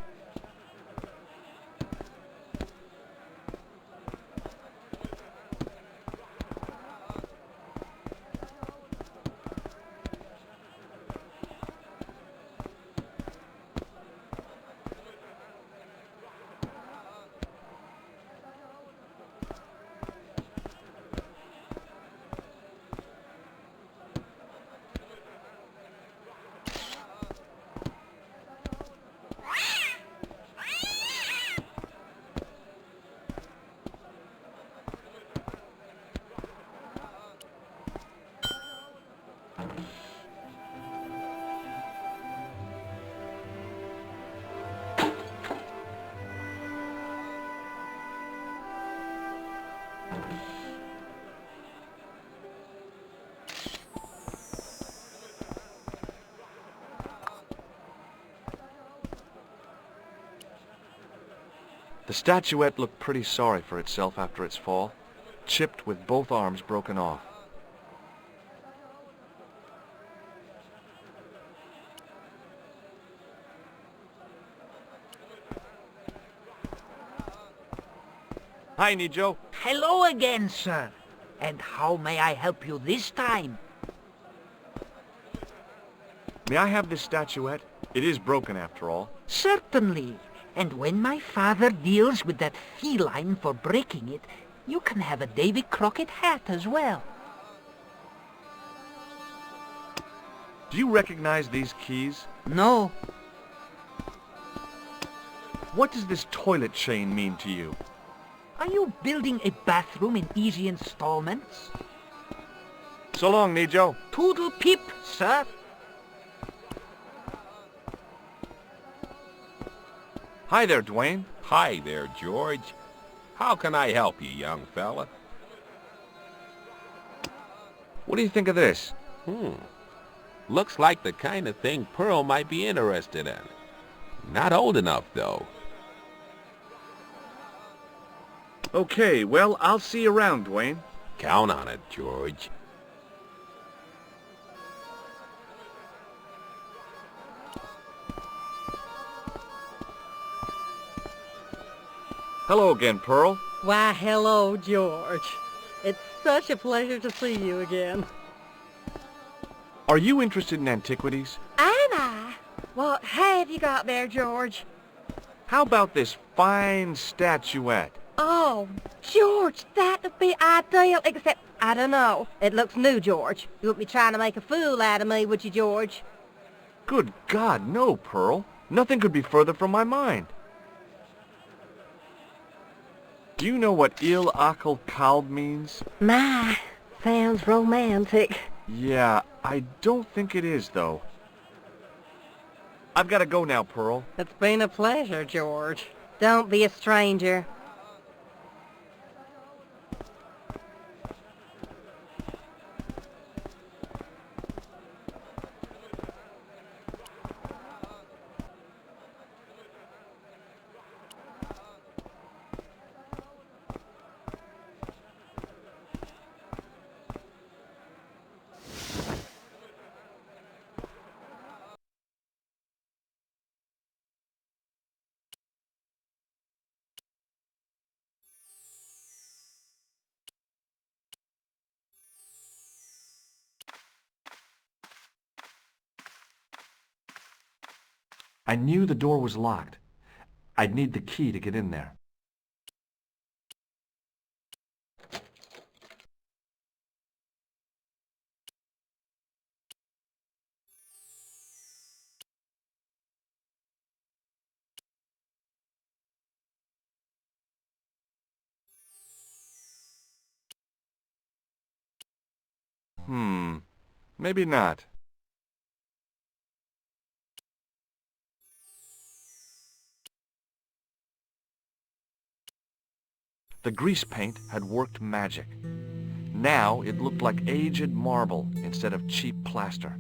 The statuette looked pretty sorry for itself after its fall, chipped with both arms broken off. Hi, Nijo. Hello again, sir. And how may I help you this time? May I have this statuette? It is broken after all. Certainly. And when my father deals with that feline for breaking it, you can have a Davy Crockett hat as well. Do you recognize these keys? No. What does this toilet chain mean to you? Are you building a bathroom in easy installments? So long, Nijo. Toodle peep, sir. Hi there, Dwayne. Hi there, George. How can I help you, young fella? What do you think of this? Looks like the kind of thing Pearl might be interested in. Not old enough, though. Okay, well, I'll see you around, Dwayne. Count on it, George. Hello again, Pearl. Why, hello, George. It's such a pleasure to see you again. Are you interested in antiquities? Am I? What have you got there, George? How about this fine statuette? Oh, George, that'd be ideal, except, I don't know. It looks new, George. You wouldn't be trying to make a fool out of me, would you, George? Good God, no, Pearl. Nothing could be further from my mind. Do you know what Il Akal Kalb means? My, sounds romantic. Yeah, I don't think it is, though. I've got to go now, Pearl. It's been a pleasure, George. Don't be a stranger. I knew the door was locked. I'd need the key to get in there. Maybe not. The grease paint had worked magic. Now it looked like aged marble instead of cheap plaster.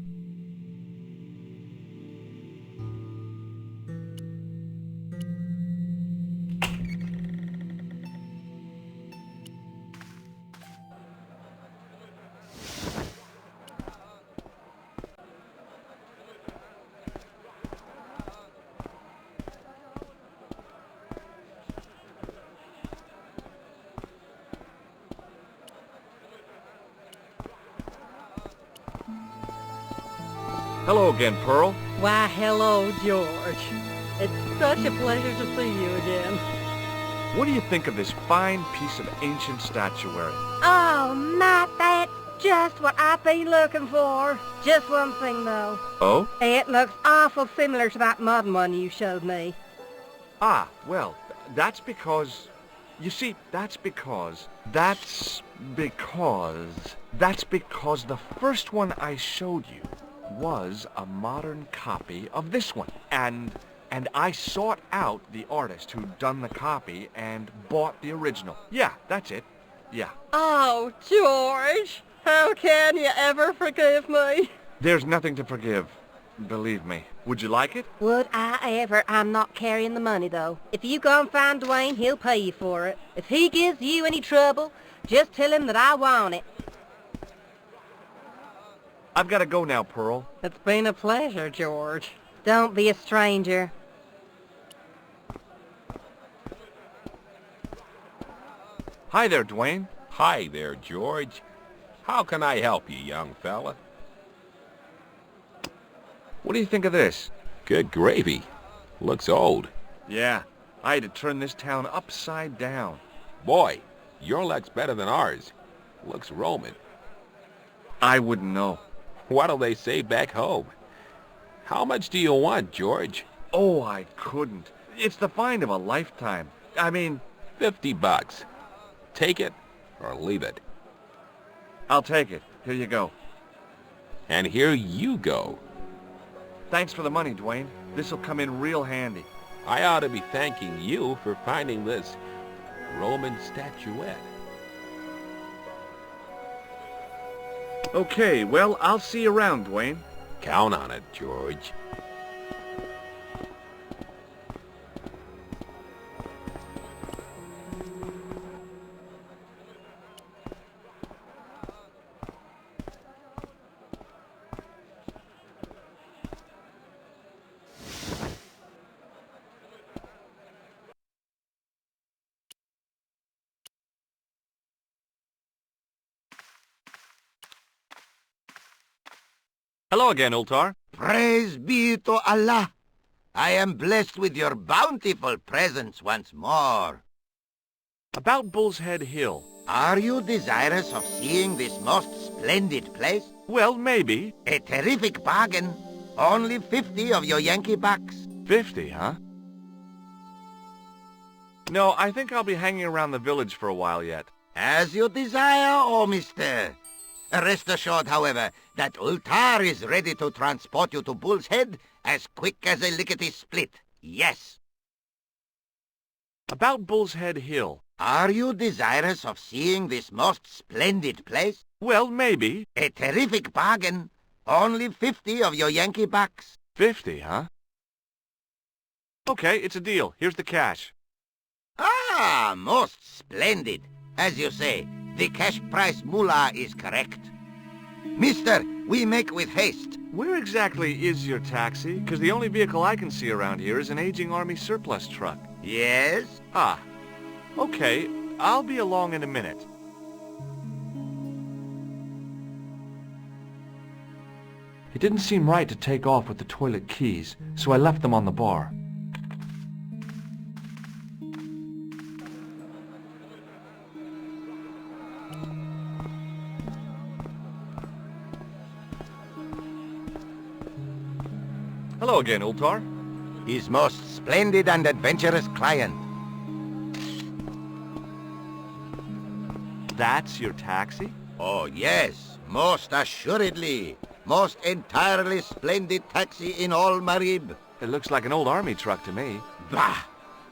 Hello again, Pearl. Why, hello, George. It's such a pleasure to see you again. What do you think of this fine piece of ancient statuary? Oh, Matt, that's just what I've been looking for. Just one thing, though. Oh? It looks awful similar to that modern one you showed me. Ah, well, that's because... You see, that's because the first one I showed you was a modern copy of this one. And I sought out the artist who'd done the copy and bought the original. Yeah, that's it. Yeah. Oh, George, how can you ever forgive me? There's nothing to forgive, believe me. Would you like it? Would I ever? I'm not carrying the money, though. If you go and find Dwayne, he'll pay you for it. If he gives you any trouble, just tell him that I want it. I've got to go now, Pearl. It's been a pleasure, George. Don't be a stranger. Hi there, Dwayne. Hi there, George. How can I help you, young fella? What do you think of this? Good gravy. Looks old. Yeah, I had to turn this town upside down. Boy, your luck's better than ours. Looks Roman. I wouldn't know. What'll they say back home? How much do you want, George? Oh, I couldn't. It's the find of a lifetime. I mean... $50. Take it or leave it. I'll take it. Here you go. And here you go. Thanks for the money, Dwayne. This'll come in real handy. I ought to be thanking you for finding this Roman statuette. Okay, well, I'll see you around, Dwayne. Count on it, George. Hello again, Ultar. Praise be to Allah. I am blessed with your bountiful presence once more. About Bull's Head Hill. Are you desirous of seeing this most splendid place? Well, maybe. A terrific bargain. Only 50 of your Yankee bucks. 50, huh? No, I think I'll be hanging around the village for a while yet. As you desire, oh mister. Rest assured, however, that Ultar is ready to transport you to Bull's Head as quick as a lickety-split. Yes. About Bull's Head Hill. Are you desirous of seeing this most splendid place? Well, maybe. A terrific bargain. Only 50 of your Yankee bucks. 50, huh? Okay, it's a deal. Here's the cash. Ah, most splendid. As you say, the cash price moolah is correct. Mister, we make with haste. Where exactly is your taxi? Because the only vehicle I can see around here is an aging army surplus truck. Yes? Ah, okay. I'll be along in a minute. It didn't seem right to take off with the toilet keys, so I left them on the bar. Hello again, Ultar. His most splendid and adventurous client. That's your taxi? Oh, yes, most assuredly. Most entirely splendid taxi in all Marib. It looks like an old army truck to me. Bah!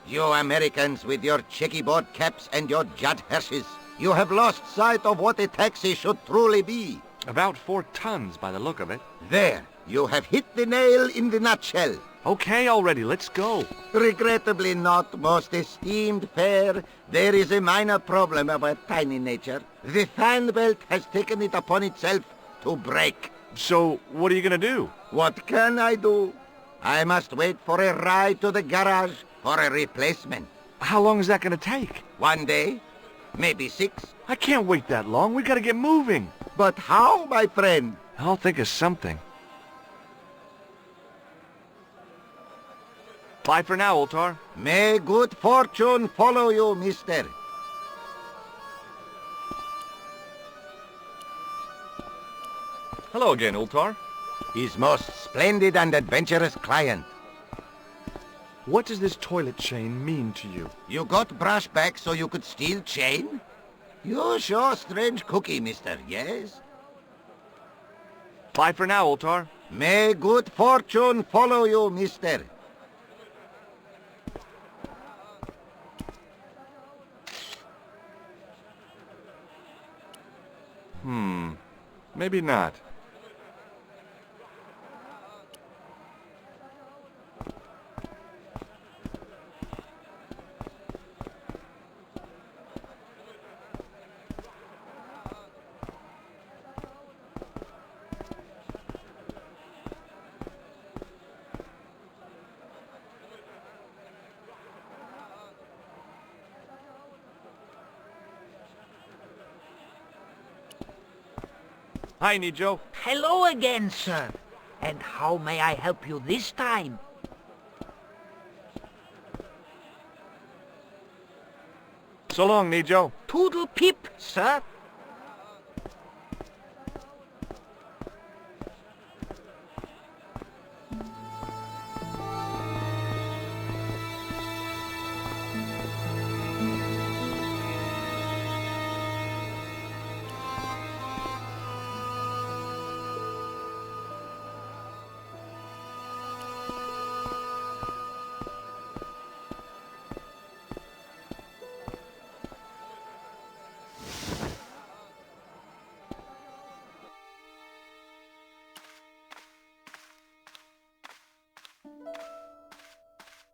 You Americans with your checkerboard caps and your Judd Hershes. You have lost sight of what a taxi should truly be. About 4 tons by the look of it. There, you have hit the nail in the nutshell. Okay, already, let's go. Regrettably not, most esteemed fair. There is a minor problem of a tiny nature. The fan belt has taken it upon itself to break. So, what are you gonna do? What can I do? I must wait for a ride to the garage for a replacement. How long is that gonna take? 1 day, maybe 6. I can't wait that long. We gotta get moving. But how, my friend? I'll think of something. Bye for now, Ultar. May good fortune follow you, mister. Hello again, Ultar. His most splendid and adventurous client. What does this toilet chain mean to you? You got brush back so you could steal chain? You sure strange cookie, mister, yes? Bye for now, Ultar. May good fortune follow you, mister. Maybe not. Hi, Nijo. Hello again, sir. And how may I help you this time? So long, Nijo. Toodle pip, sir.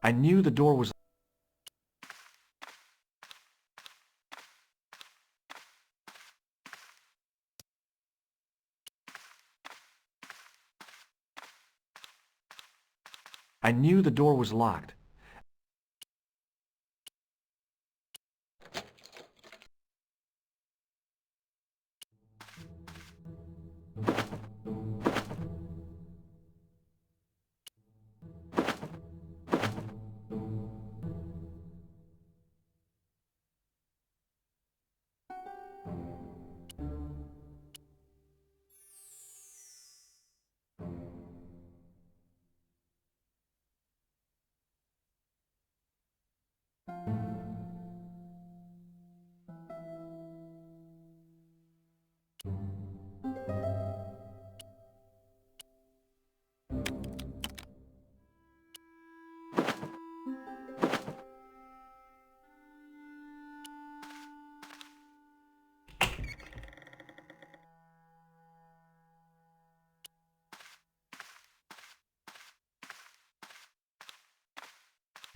I knew the door was... I knew the door was locked.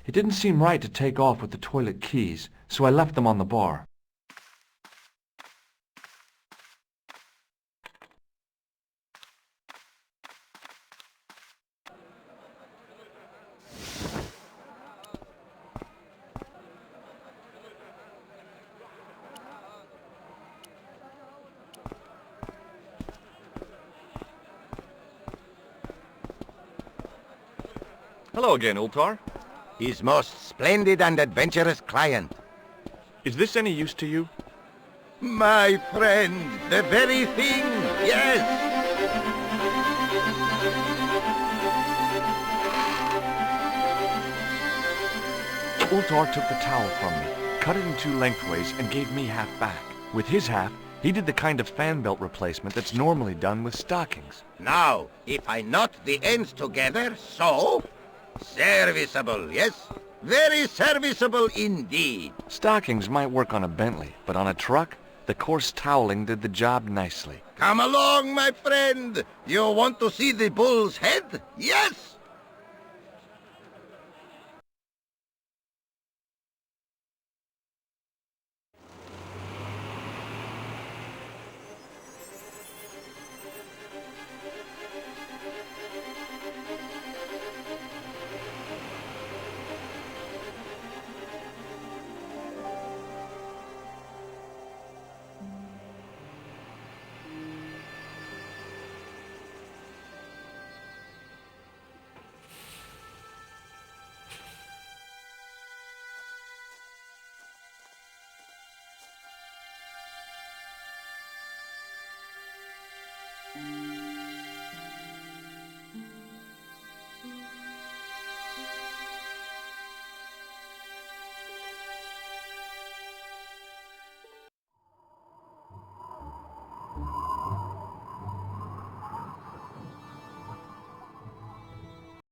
It didn't seem right to take off with the toilet keys, so I left them on the bar. Hello again, Ultar. His most splendid and adventurous client. Is this any use to you? My friend, the very thing, yes! Ultar took the towel from me, cut it in two lengthways, and gave me half back. With his half, he did the kind of fan belt replacement that's normally done with stockings. Now, if I knot the ends together, so... Serviceable, yes? Very serviceable indeed. Stockings might work on a Bentley, but on a truck, the coarse toweling did the job nicely. Come along, my friend. You want to see the bull's head? Yes?